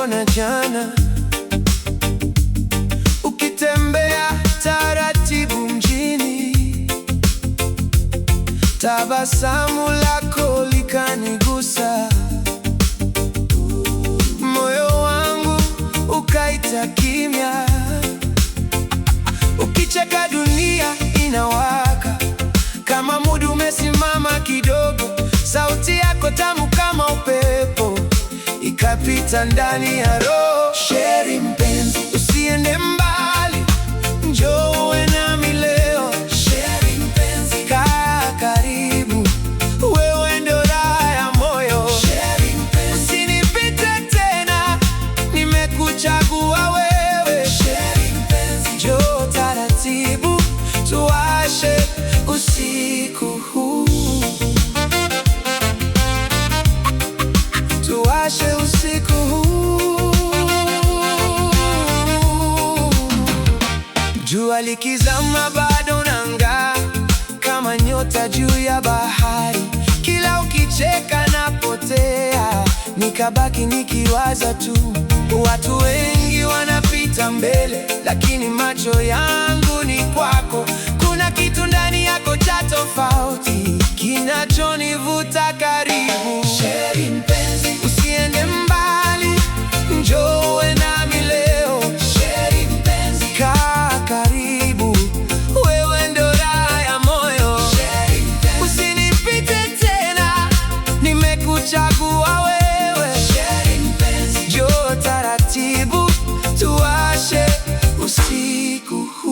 nilikuona jana, ukitembea taratibu mjini. Tabasamu lako likanigusa, moyo wangu ukaita kimya. Ukicheka dunia inawaka, kama muda umesimama kidogo. Sauti yako tamu kama upepo, ikapita ndani ya roho. Sheri mpenzi, usiende mbali, njoo uwe nami leo. Sheri mpenzi, kaa karibu, wewe ndo raha ya moyo. Sheri mpenzi, usinipite tena, nimekuchagua wewe. Sheri mpenzi, njoo taratibu, tuwashe usiku huu. Tuwashe usiku huu. Jua likizama bado nang'aa kama nyota juu ya bahari. Kila ukicheka napotea, nikabaki nikiwaza tu. Watu wengi wanapita mbele, lakini macho yangu ni kwako. Kuna kitu ndani yako cha tofauti, kinachonivuta karibu. Sheri mpenzi, usiende mbali, njoo uwe nami leo. Sheri mpenzi, kaa karibu, wewe ndo raha ya moyo. Sheri mpenzi, usinipite tena, nimekuchagua wewe. Sheri mpenzi, njoo taratibu, tuwashe usiku huu.